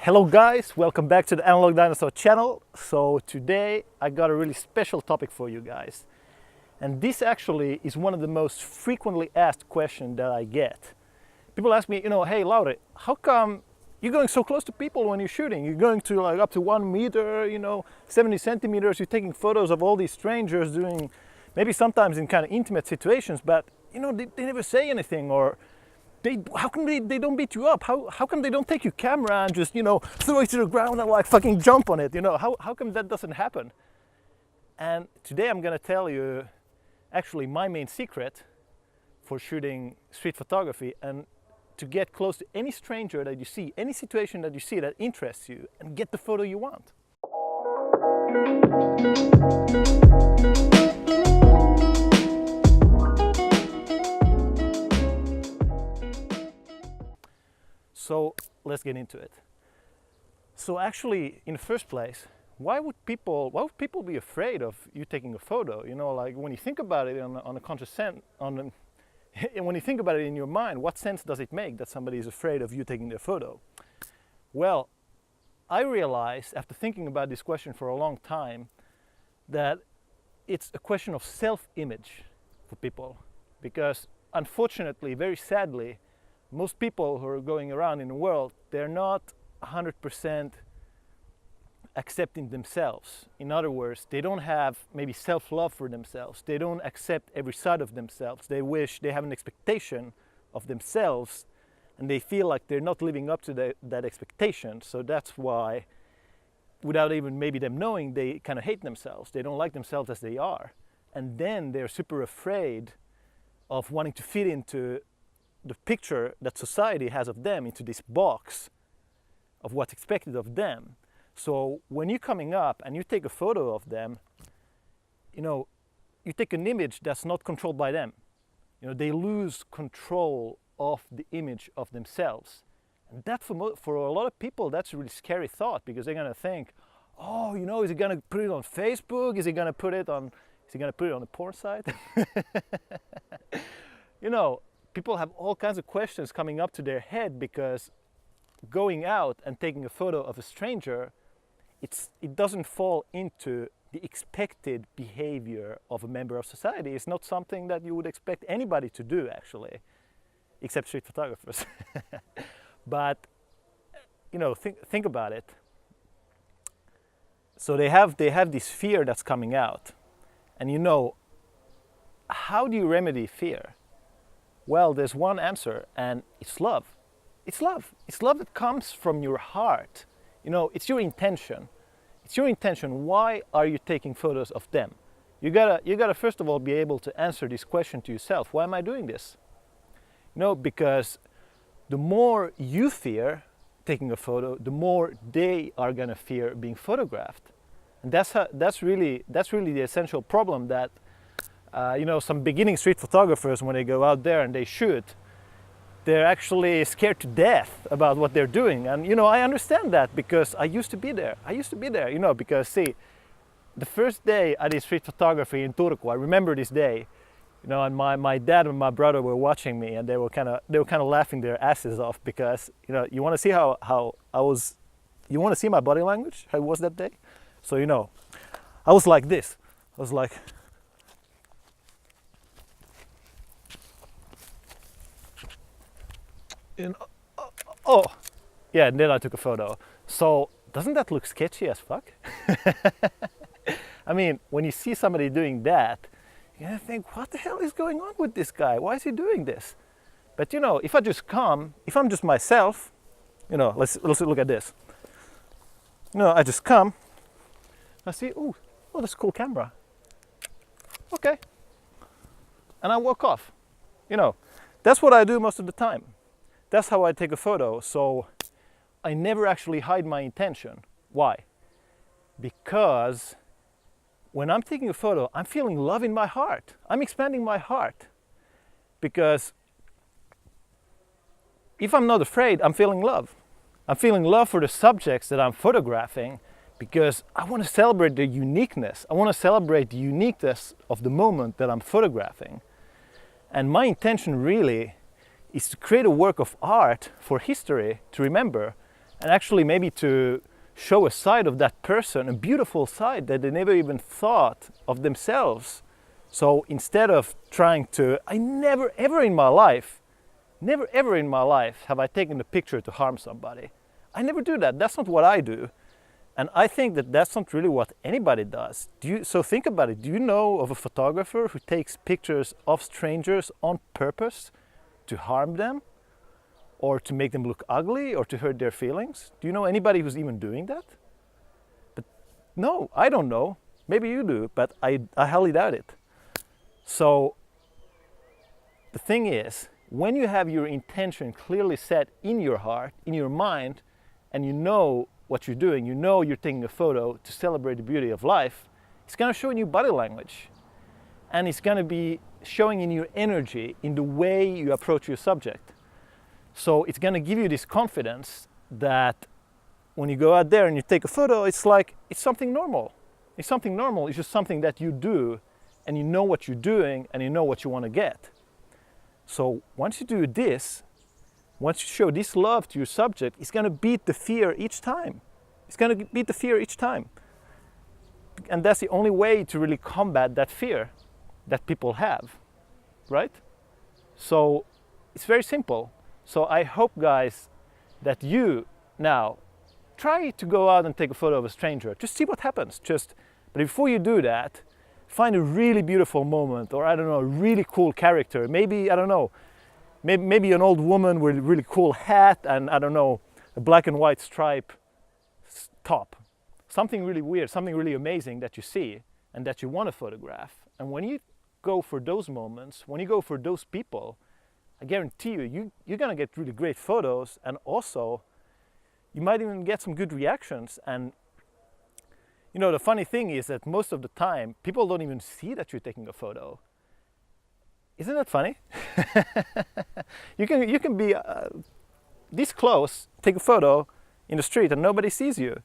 Hello guys, welcome back to the Analog Dinosaur channel. So today I got a really special topic for you guys. And this actually is one of the most frequently asked questions that I get. People ask me, hey Laure, how come you're going so close to people when you're shooting? You're going to like up to 1 meter, 70 centimeters, you're taking photos of all these strangers doing, maybe sometimes in kind of intimate situations, but they never say anything, or how come they don't beat you up? How come they don't take your camera and just, throw it to the ground and like fucking jump on it? How come that doesn't happen? And today I'm gonna tell you actually my main secret for shooting street photography and to get close to any stranger that you see, any situation that you see that interests you, and get the photo you want. So let's get into it. So actually, in the first place, why would people be afraid of you taking a photo? Like when you think about it on a conscious sense, when you think about it in your mind, what sense does it make that somebody is afraid of you taking their photo? Well, I realized after thinking about this question for a long time that it's a question of self-image for people, because unfortunately, very sadly, most people who are going around in the world, they're not 100% accepting themselves. In other words, they don't have maybe self-love for themselves. They don't accept every side of themselves. They have an expectation of themselves, and they feel like they're not living up to that expectation. So that's why, without even maybe them knowing, they kind of hate themselves. They don't like themselves as they are. And then they're super afraid of wanting to fit into the picture that society has of them, into this box of what's expected of them. So when you're coming up and you take a photo of them, you take an image that's not controlled by them. They lose control of the image of themselves. And that for a lot of people, that's a really scary thought, because they're gonna think, oh, is he gonna put it on Facebook? Is he gonna put it on the porn site? People have all kinds of questions coming up to their head, because going out and taking a photo of a stranger, it doesn't fall into the expected behavior of a member of society. It's not something that you would expect anybody to do, actually, except street photographers. But think about it. So they have this fear that's coming out, and how do you remedy fear? Well, there's one answer, and it's love. It's love. It's love that comes from your heart. It's your intention. It's your intention. Why are you taking photos of them? You gotta first of all be able to answer this question to yourself. Why am I doing this? Because the more you fear taking a photo, the more they are gonna fear being photographed. And that's really the essential problem that some beginning street photographers, when they go out there and they shoot, they're actually scared to death about what they're doing. And I understand that, because I used to be there. Because see, the first day I did street photography in Turku, I remember this day, and my dad and my brother were watching me, and they were kind of laughing their asses off, because you want to see how I was, you want to see my body language, how it was that day. So I was like this. I was like, oh, yeah, and then I took a photo. So doesn't that look sketchy as fuck? I mean, when you see somebody doing that, you're gonna think, what the hell is going on with this guy? Why is he doing this? But if I'm just myself, let's look at this. I just come, I see, oh, that's a cool camera. Okay. And I walk off. That's what I do most of the time. That's how I take a photo. So I never actually hide my intention. Why? Because when I'm taking a photo, I'm feeling love in my heart. I'm expanding my heart. Because if I'm not afraid, I'm feeling love. I'm feeling love for the subjects that I'm photographing, because I want to celebrate the uniqueness. I want to celebrate the uniqueness of the moment that I'm photographing. And my intention really is to create a work of art for history to remember, and actually maybe to show a side of that person, a beautiful side that they never even thought of themselves. So instead of trying to, I never ever in my life have I taken a picture to harm somebody. I never do that. That's not what I do. And I think that that's not really what anybody does. So think about it. Do you know of a photographer who takes pictures of strangers on purpose to harm them, or to make them look ugly, or to hurt their feelings? Do you know anybody who's even doing that? But no, I don't know. Maybe you do, but I highly doubt it. So the thing is, when you have your intention clearly set in your heart, in your mind, and you know what you're doing, you know you're taking a photo to celebrate the beauty of life, it's going to show in your body language. And it's going to be showing in your energy, in the way you approach your subject. So it's going to give you this confidence that when you go out there and you take a photo, it's like, it's something normal. It's something normal. It's just something that you do, and you know what you're doing, and you know what you want to get. So once you do this, once you show this love to your subject, it's going to beat the fear each time. It's going to beat the fear each time. And that's the only way to really combat that fear that people have, right? So it's very simple. So I hope, guys, that you now try to go out and take a photo of a stranger. Just see what happens. But before you do that, find a really beautiful moment, or I don't know, a really cool character. Maybe, I don't know, maybe an old woman with a really cool hat and, I don't know, a black and white stripe top. Something really weird, something really amazing that you see and that you want to photograph. And when you go for those moments, when you go for those people, I guarantee you're going to get really great photos, and also you might even get some good reactions. And you know, the funny thing is that most of the time people don't even see that you're taking a photo. Isn't that funny? You can be this close, take a photo in the street, and nobody sees you.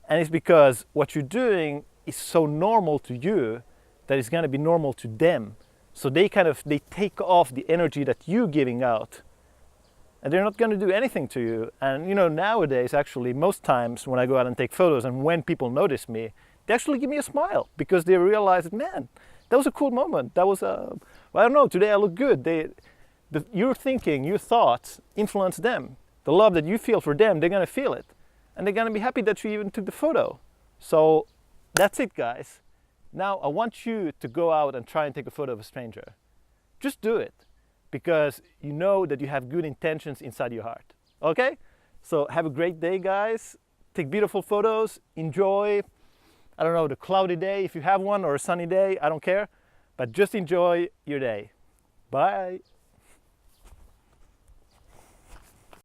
And it's because what you're doing is so normal to you that it's going to be normal to them. So they take off the energy that you're giving out, and they're not going to do anything to you. And you know, nowadays, actually, most times when I go out and take photos, and when people notice me, they actually give me a smile, because they realize that, man, that was a cool moment. That was well, I don't know, today I look good. Your thinking, your thoughts influence them. The love that you feel for them, they're going to feel it. And they're going to be happy that you even took the photo. So that's it, guys. Now I want you to go out and try and take a photo of a stranger. Just do it, because you know that you have good intentions inside your heart. Okay? So have a great day, guys. Take beautiful photos. Enjoy, I don't know, the cloudy day if you have one, or a sunny day, I don't care. But just enjoy your day. Bye.